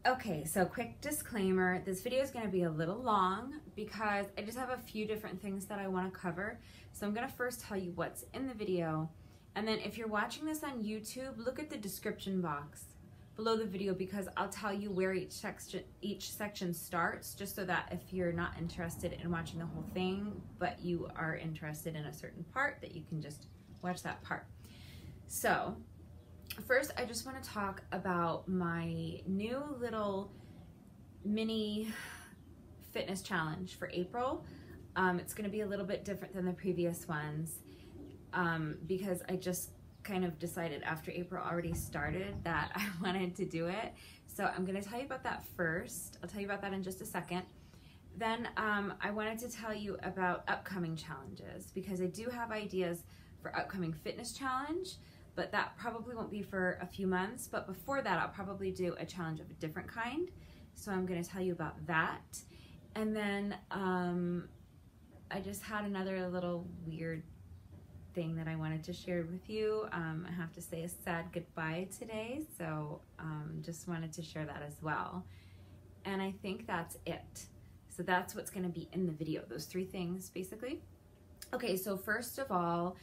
Okay, so quick disclaimer, this video is going to be a little long because I just have a few different things that I want to cover. So I'm going to first tell you what's in the video, and then if you're watching this on YouTube, look at the description box below the video because I'll tell you where each section starts, just so that if you're not interested in watching the whole thing, but you are interested in a certain part, that you can just watch that part. So first, I just want to talk about my new little mini fitness challenge for April. It's going to be a little bit different than the previous ones because I just kind of decided after April already started that I wanted to do it. So I'm going to tell you about that first. I'll tell you about that in just a second. Then I wanted to tell you about upcoming challenges because I do have ideas for upcoming fitness challenge, but that probably won't be for a few months. But before that, I'll probably do a challenge of a different kind. So I'm going to tell you about that. And then I just had another little weird thing that I wanted to share with you. I have to say a sad goodbye today, so just wanted to share that as well. And I think that's it. So that's what's going to be in the video, those three things basically. Okay, so first of all,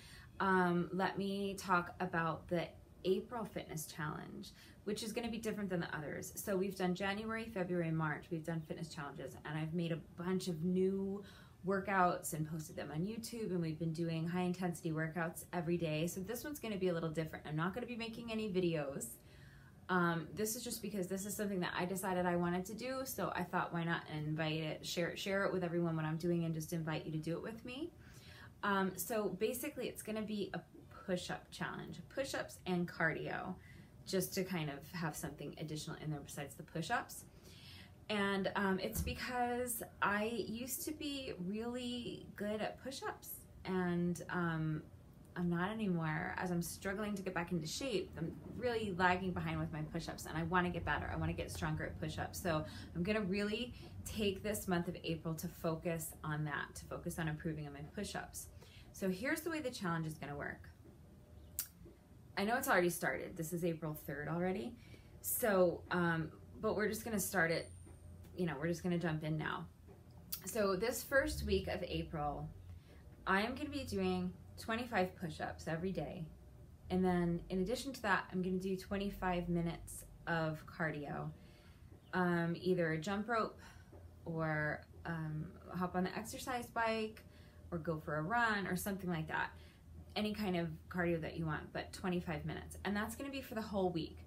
let me talk about the April Fitness Challenge, which is going to be different than the others. So we've done January, February, and March. We've done fitness challenges, and I've made a bunch of new workouts and posted them on YouTube, and we've been doing high intensity workouts every day. So this one's going to be a little different. I'm not going to be making any videos. This is just because this is something that I decided I wanted to do, so I thought why not invite it, share it with everyone what I'm doing, and just invite you to do it with me. So basically it's going to be a push-up challenge, push-ups and cardio, just to kind of have something additional in there besides the push-ups. And it's because I used to be really good at push-ups, and I'm not anymore, as I'm struggling to get back into shape. I'm really lagging behind with my push-ups, and I want to get better. I want to get stronger at push-ups. So I'm going to really take this month of April to focus on that, to focus on improving on my push-ups. So here's the way the challenge is going to work. I know it's already started. This is April 3rd already. So, but we're just going to start it, we're just going to jump in now. So this first week of April, I am going to be doing 25 push-ups every day. And then in addition to that, I'm going to do 25 minutes of cardio, either a jump rope or hop on the exercise bike or go for a run or something like that. Any kind of cardio that you want, but 25 minutes. And that's going to be for the whole week.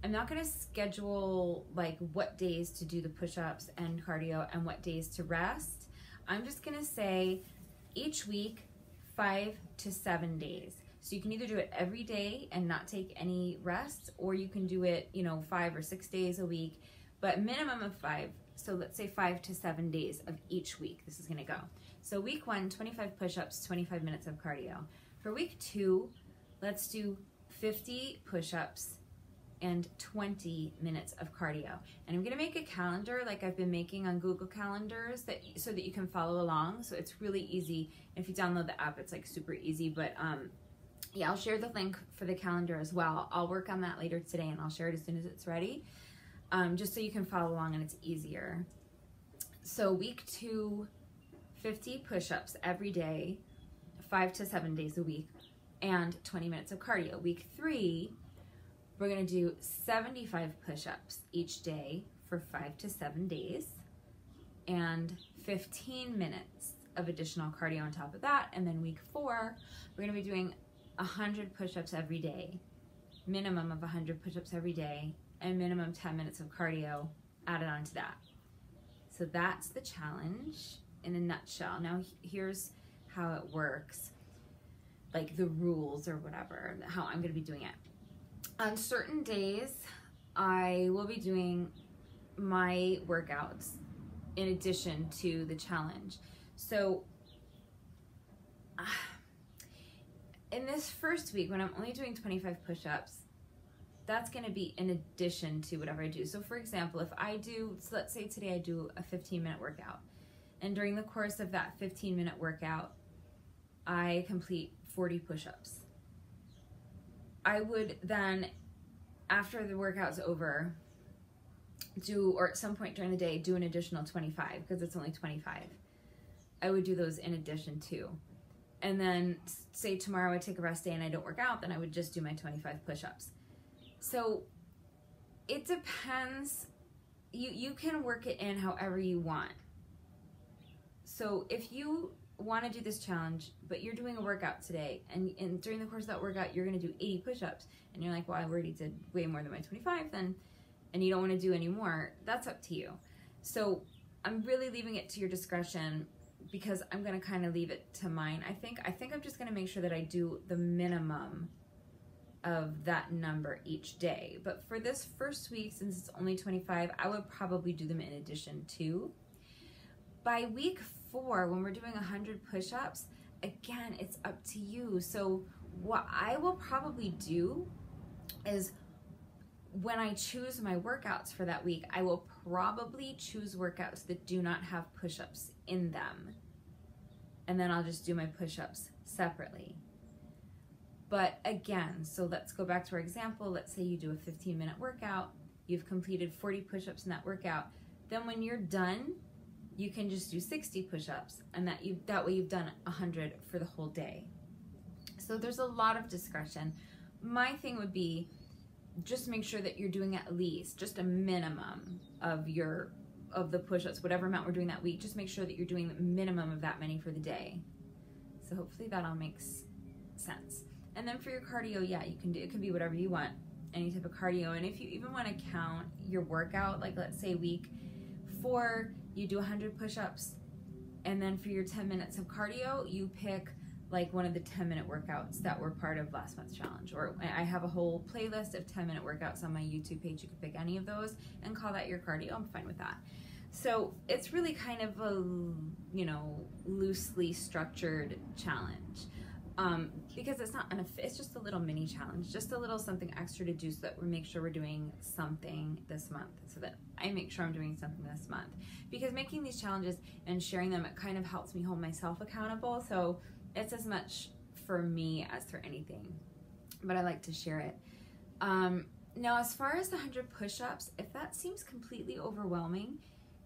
I'm not going to schedule like what days to do the push-ups and cardio and what days to rest. I'm just going to say each week 5 to 7 days. So you can either do it every day and not take any rest, or you can do it, 5 or 6 days a week, but minimum of 5. So let's say 5 to 7 days of each week this is going to go. So week 1, 25 push-ups, 25 minutes of cardio. For week 2, let's do 50 push-ups and 20 minutes of cardio. And I'm going to make a calendar like I've been making on Google Calendars so that you can follow along. So it's really easy. If you download the app, it's like super easy. But yeah, I'll share the link for the calendar as well. I'll work on that later today, and I'll share it as soon as it's ready, just so you can follow along and it's easier. So week 2, 50 push-ups every day, 5 to 7 days a week, and 20 minutes of cardio. Week 3, we're going to do 75 push-ups each day for 5 to 7 days, and 15 minutes of additional cardio on top of that. And then week 4, we're going to be doing 100 push-ups every day, minimum of 100 push-ups every day, and minimum 10 minutes of cardio added on to that. So that's the challenge in a nutshell. Now here's how it works, like the rules or whatever, how I'm going to be doing it. On certain days, I will be doing my workouts in addition to the challenge. So in this first week, when I'm only doing 25 push-ups, that's going to be in addition to whatever I do. So for example, if I do, so let's say today I do a 15-minute workout, and during the course of that 15-minute workout, I complete 40 push-ups. I would then, after the workout's over, or at some point during the day, do an additional 25 because it's only 25. I would do those in addition too. And then say tomorrow I take a rest day and I don't work out, then I would just do my 25 push-ups. So it depends. You can work it in however you want. So if you want to do this challenge, but you're doing a workout today, and during the course of that workout, you're going to do 80 push-ups, and you're like, well, I already did way more than my 25 then, and you don't want to do any more, that's up to you. So I'm really leaving it to your discretion because I'm going to kind of leave it to mine. I think I'm just going to make sure that I do the minimum of that number each day. But for this first week, since it's only 25, I would probably do them in addition to. By week 4, when we're doing 100 push-ups, again, it's up to you. So what I will probably do is when I choose my workouts for that week, I will probably choose workouts that do not have push-ups in them. And then I'll just do my push-ups separately. But again, so let's go back to our example. Let's say you do a 15-minute workout. You've completed 40 push-ups in that workout. Then when you're done, you can just do 60 push-ups, and that way you've done 100 for the whole day. So there's a lot of discretion. My thing would be just make sure that you're doing at least just a minimum of the push-ups, whatever amount we're doing that week. Just make sure that you're doing the minimum of that many for the day. So hopefully that all makes sense. And then for your cardio, yeah, you can do, it can be whatever you want, any type of cardio. And if you even want to count your workout, like let's say week 4, you do 100 push-ups, and then for your 10 minutes of cardio, you pick like one of the 10-minute workouts that were part of last month's challenge. Or I have a whole playlist of 10-minute workouts on my YouTube page. You can pick any of those and call that your cardio. I'm fine with that. So it's really kind of a, loosely structured challenge. Because it's just a little mini challenge, just a little something extra to do so that we make sure we're doing something this month, so that I make sure I'm doing something this month. Because making these challenges and sharing them, it kind of helps me hold myself accountable. So it's as much for me as for anything, but I like to share it. Now, as far as the 100 push-ups, if that seems completely overwhelming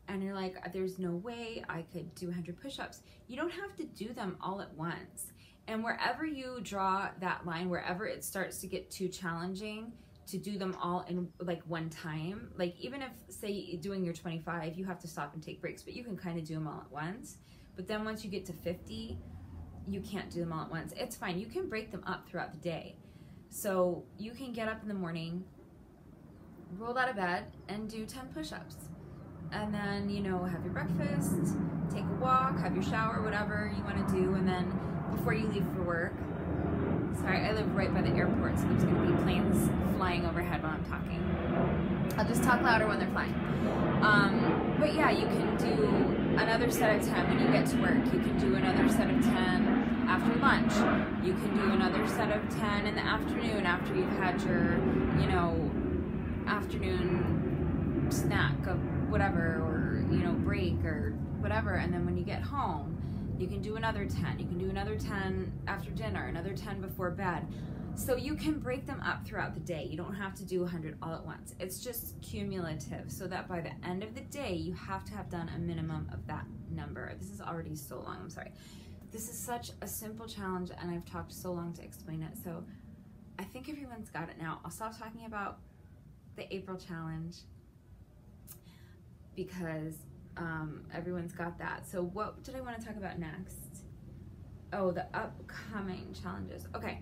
and you're like, there's no way I could do 100 push-ups, you don't have to do them all at once. And wherever you draw that line, wherever it starts to get too challenging to do them all in like one time, like even if, say, doing your 25, you have to stop and take breaks, but you can kind of do them all at once. But then once you get to 50, you can't do them all at once. It's fine. You can break them up throughout the day. So you can get up in the morning, roll out of bed, and do 10 push-ups. And then, have your breakfast, take a walk, have your shower, whatever you want to do, and then before you leave for work. Sorry, I live right by the airport, so there's going to be planes flying overhead while I'm talking. I'll just talk louder when they're flying. But yeah, you can do another set of 10 when you get to work. You can do another set of 10 after lunch. You can do another set of 10 in the afternoon after you've had your, afternoon snack of whatever, or, break or whatever. And then when you get home, you can do another 10. You can do another 10 after dinner, another 10 before bed. So you can break them up throughout the day. You don't have to do 100 all at once. It's just cumulative, so that by the end of the day, you have to have done a minimum of that number. This is already so long, I'm sorry. This is such a simple challenge, and I've talked so long to explain it, so I think everyone's got it now. I'll stop talking about the April challenge because everyone's got that. So what did I want to talk about next? Oh, the upcoming challenges. Okay.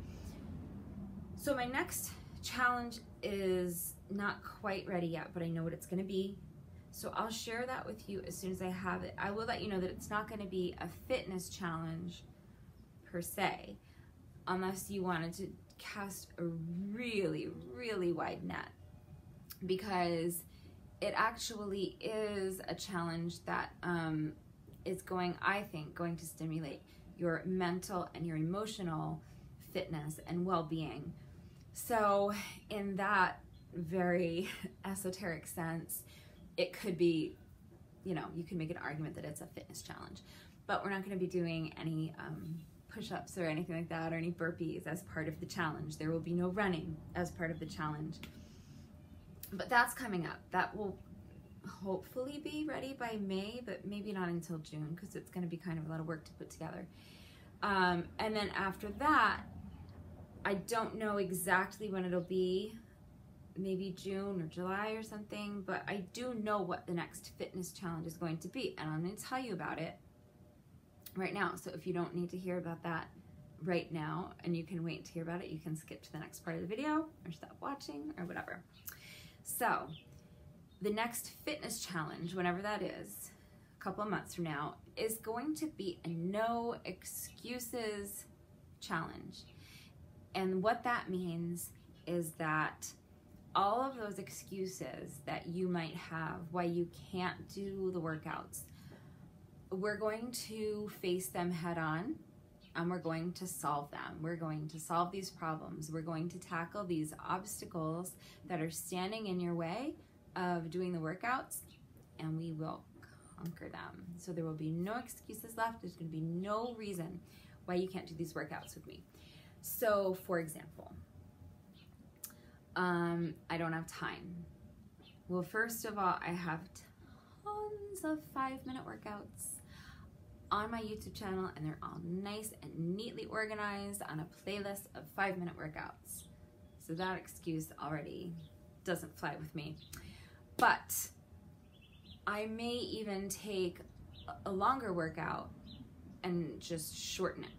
So my next challenge is not quite ready yet, but I know what it's going to be. So I'll share that with you as soon as I have it. I will let you know that it's not going to be a fitness challenge per se, unless you wanted to cast a really, really wide net, because it actually is a challenge that is I think, going to stimulate your mental and your emotional fitness and well-being. So in that very esoteric sense, it could be, you can make an argument that it's a fitness challenge, but we're not going to be doing any push-ups or anything like that, or any burpees as part of the challenge. There will be no running as part of the challenge. But that's coming up. That will hopefully be ready by May, but maybe not until June because it's going to be kind of a lot of work to put together. And then after that, I don't know exactly when it'll be, maybe June or July or something, but I do know what the next fitness challenge is going to be, and I'm going to tell you about it right now. So if you don't need to hear about that right now and you can wait to hear about it, you can skip to the next part of the video or stop watching or whatever. So the next fitness challenge, whenever that is, a couple of months from now, is going to be a no excuses challenge. And what that means is that all of those excuses that you might have why you can't do the workouts, we're going to face them head on, and we're going to solve them. We're going to solve these problems. We're going to tackle these obstacles that are standing in your way of doing the workouts, and we will conquer them. So there will be no excuses left. There's going to be no reason why you can't do these workouts with me. So for example, I don't have time. Well, first of all, I have tons of 5-minute workouts on my YouTube channel, and they're all nice and neatly organized on a playlist of 5-minute workouts. So that excuse already doesn't fly with me. But I may even take a longer workout and just shorten it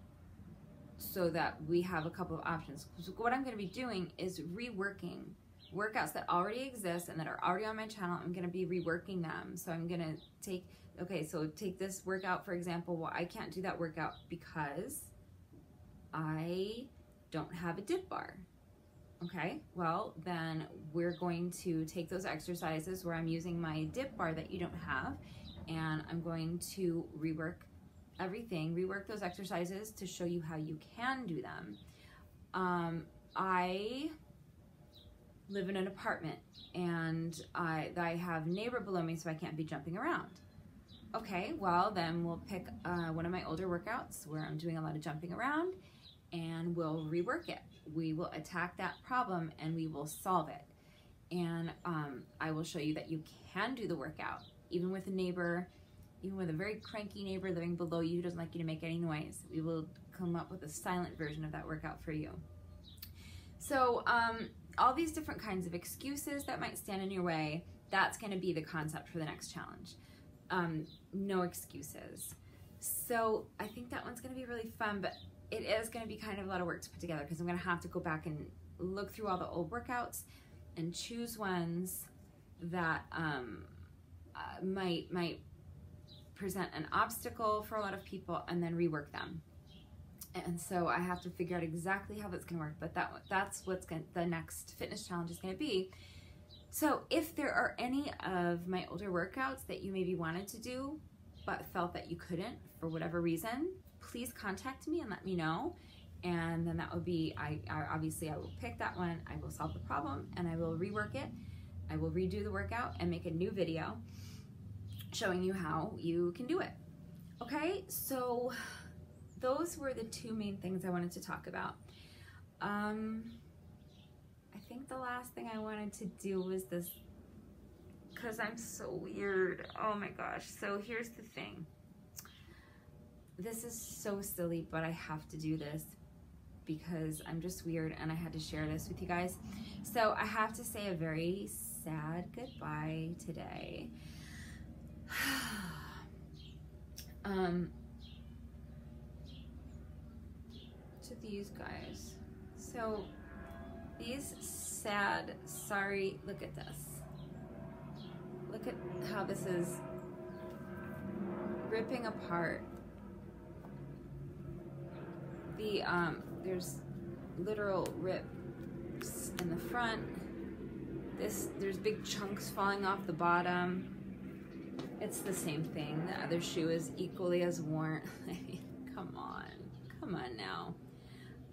so that we have a couple of options. So what I'm going to be doing is reworking workouts that already exist and that are already on my channel. I'm going to be reworking them. So I'm going to take, okay, so take this workout, for example. Well, I can't do that workout because I don't have a dip bar. Okay, well, then we're going to take those exercises where I'm using my dip bar that you don't have, and I'm going to rework everything, rework those exercises to show you how you can do them. I live in an apartment, and I have a neighbor below me, so I can't be jumping around. Okay, well, then we'll pick one of my older workouts where I'm doing a lot of jumping around, and we'll rework it. We will attack that problem and we will solve it. And I will show you that you can do the workout, even with a neighbor, even with a very cranky neighbor living below you who doesn't like you to make any noise. We will come up with a silent version of that workout for you. So all these different kinds of excuses that might stand in your way, that's going to be the concept for the next challenge. No excuses. So I think that one's going to be really fun, but it is going to be kind of a lot of work to put together because I'm going to have to go back and look through all the old workouts and choose ones that might present an obstacle for a lot of people and then rework them. And so I have to figure out exactly how that's going to work, but that's what's the next fitness challenge is going to be. So if there are any of my older workouts that you maybe wanted to do but felt that you couldn't for whatever reason, please contact me and let me know. And then that would be, obviously I will pick that one, I will solve the problem, and I will rework it. I will redo the workout and make a new video showing you how you can do it. Okay, so those were the two main things I wanted to talk about. I think the last thing I wanted to do was this, because I'm so weird. Oh my gosh. So here's the thing. This is so silly, but I have to do this because I'm just weird and I had to share this with you guys. So I have to say a very sad goodbye today. To these guys. So these sad, sorry, look at this. Look at how this is ripping apart. There's literal rips in the front. There's big chunks falling off the bottom. It's the same thing. The other shoe is equally as worn. I mean, come on now.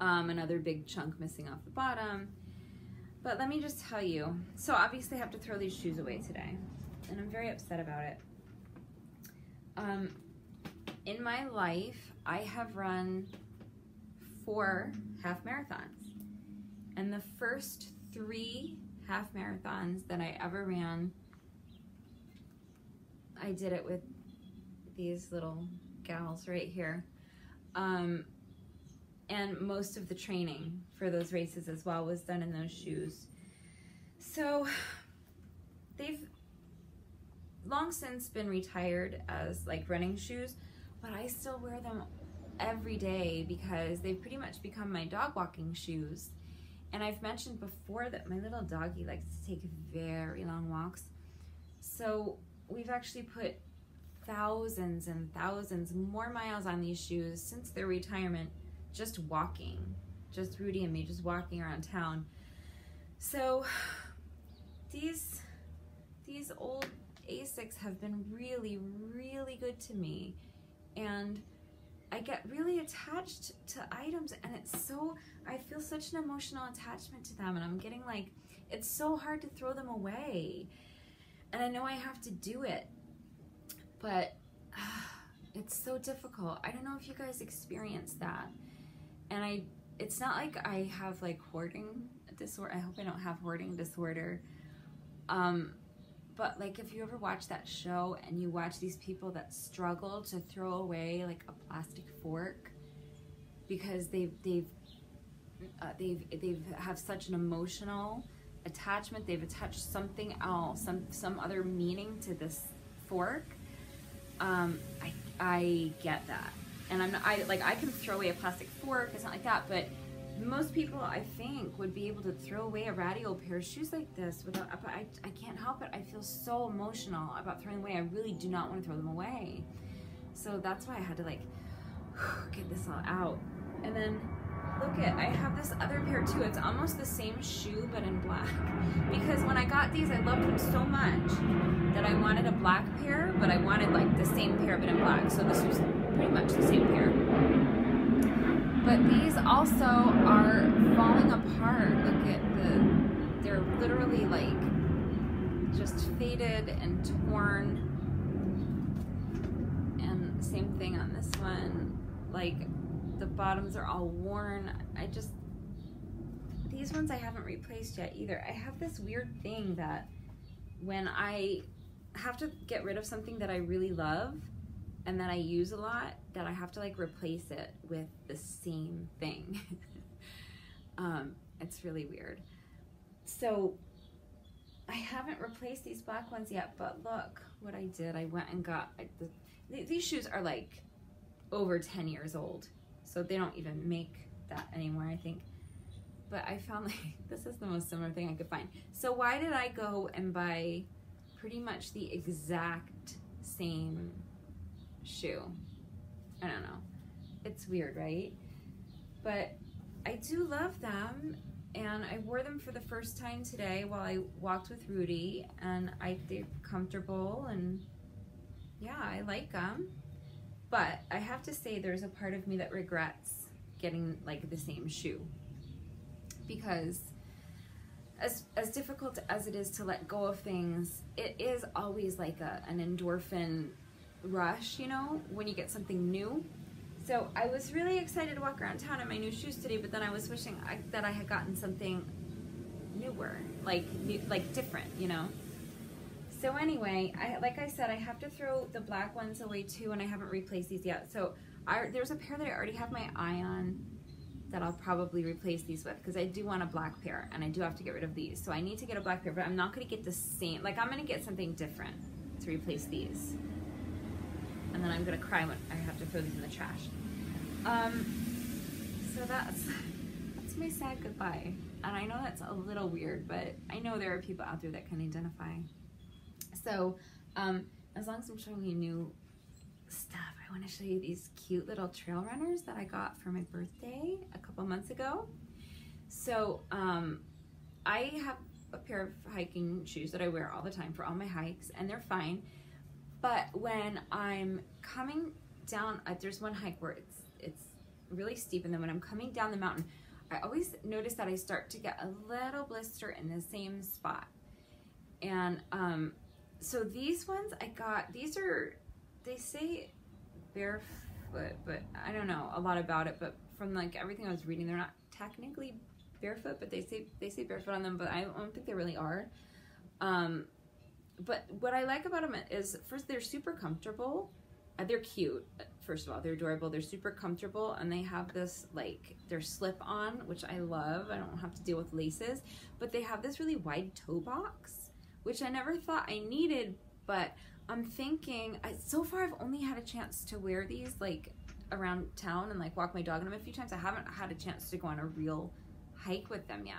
Another big chunk missing off the bottom. But let me just tell you, so obviously I have to throw these shoes away today, and I'm very upset about it. In my life, I have run 4 half marathons, and the first 3 half marathons that I ever ran, I did it with these little gals right here. And most of the training for those races as well was done in those shoes. So they've long since been retired as like running shoes, but I still wear them every day because they've pretty much become my dog walking shoes. And I've mentioned before that my little doggy likes to take very long walks. So we've actually put thousands and thousands more miles on these shoes since their retirement, just walking, just Rudy and me just walking around town. So these old Asics have been really, really good to me, and I get really attached to items, and it's so, I feel such an emotional attachment to them, and I'm getting like, it's so hard to throw them away, and I know I have to do it, but it's so difficult. I don't know if you guys experience that. And it's not like I have like hoarding disorder. I hope I don't have hoarding disorder. But like if you ever watch that show and you watch these people that struggle to throw away like a plastic fork because they have such an emotional attachment. They've attached something else, some other meaning to this fork. I get that. And I can throw away a plastic fork, it's not like that, but most people I think would be able to throw away a ratty old pair of shoes like this without, but I can't help it. I feel so emotional about throwing away. I really do not want to throw them away. So that's why I had to like get this all out. And then look I have this other pair too. It's almost the same shoe but in black, because when I got these I loved them so much that I wanted a black pair, but I wanted like the same pair but in black. So this was pretty much the same pair. But these also are falling apart. Look at they're literally like just faded and torn. And same thing on this one. Like the bottoms are all worn. These ones I haven't replaced yet either. I have this weird thing that when I have to get rid of something that I really love and that I use a lot, that I have to like replace it with the same thing. It's really weird. So I haven't replaced these black ones yet, but look what I did. I went and got, these shoes are like over 10 years old, so they don't even make that anymore, I think. But I found like, this is the most similar thing I could find. So why did I go and buy pretty much the exact same shoe? I don't know. It's weird, right? But I do love them, and I wore them for the first time today while I walked with Rudy, and they're comfortable, and yeah, I like them. But I have to say there's a part of me that regrets getting like the same shoe, because as difficult as it is to let go of things, it is always like an endorphin rush, you know, when you get something new. So I was really excited to walk around town in my new shoes today, but then I was wishing that I had gotten something newer, like different, you know. So anyway, like I said, I have to throw the black ones away too, and I haven't replaced these yet. So there's a pair that I already have my eye on that I'll probably replace these with, because I do want a black pair, and I do have to get rid of these. So I need to get a black pair, but I'm not going to get the same, like I'm going to get something different to replace these. And then I'm going to cry when I have to throw these in the trash. So that's my sad goodbye. And I know that's a little weird, but I know there are people out there that can identify. So as long as I'm showing you new stuff, I want to show you these cute little trail runners that I got for my birthday a couple months ago. So I have a pair of hiking shoes that I wear all the time for all my hikes, and they're fine. But when I'm coming down, there's one hike where it's really steep, and then when I'm coming down the mountain, I always notice that I start to get a little blister in the same spot. And so these ones I got, they say barefoot, but I don't know a lot about it, but from like everything I was reading, they're not technically barefoot, but they say barefoot on them, but I don't think they really are. But what I like about them is, first, they're super comfortable. They're cute. First of all, they're adorable. They're super comfortable, and they have this, like, they're slip-on, which I love. I don't have to deal with laces. But they have this really wide toe box, which I never thought I needed, but I'm thinking, so far I've only had a chance to wear these, like, around town and, like, walk my dog in them a few times. I haven't had a chance to go on a real hike with them yet.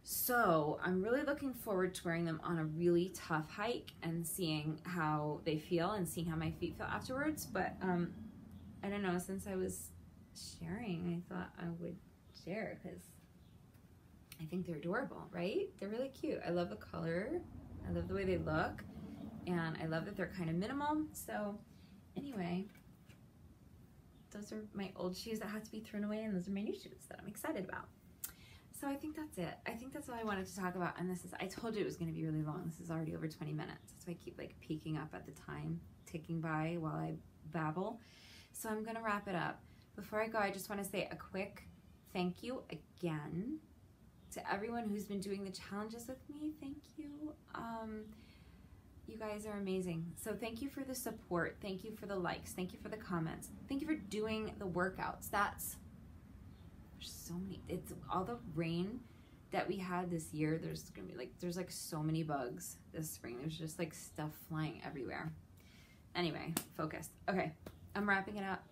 So I'm really looking forward to wearing them on a really tough hike and seeing how they feel and seeing how my feet feel afterwards. But I don't know, since I was sharing, I thought I would share because I think they're adorable, right? They're really cute. I love the color. I love the way they look. And I love that they're kind of minimal. So anyway, those are my old shoes that had to be thrown away, and those are my new shoes that I'm excited about. So I think that's it. I think that's all I wanted to talk about. And this is, I told you it was going to be really long. This is already over 20 minutes. That's why I keep, like, peeking up at the time ticking by while I babble. So I'm going to wrap it up. Before I go, I just want to say a quick thank you again to everyone who's been doing the challenges with me. Thank you. You guys are amazing. So thank you for the support. Thank you for the likes. Thank you for the comments. Thank you for doing the workouts. There's so many. It's all the rain that we had this year. There's like so many bugs this spring. There's just like stuff flying everywhere. Anyway, focus. Okay, I'm wrapping it up.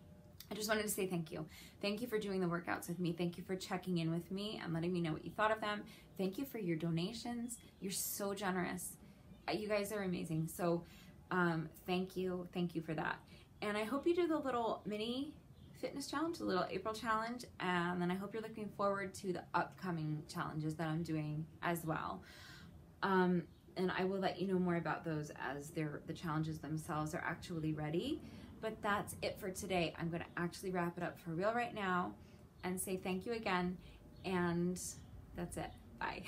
I just wanted to say thank you. Thank you for doing the workouts with me. Thank you for checking in with me and letting me know what you thought of them. Thank you for your donations. You're so generous. You guys are amazing. So thank you for that. And I hope you do the little mini fitness challenge, the little April challenge, and then I hope you're looking forward to the upcoming challenges that I'm doing as well. And I will let you know more about those as the challenges themselves are actually ready. But that's it for today. I'm going to actually wrap it up for real right now and say thank you again, and that's it. Bye.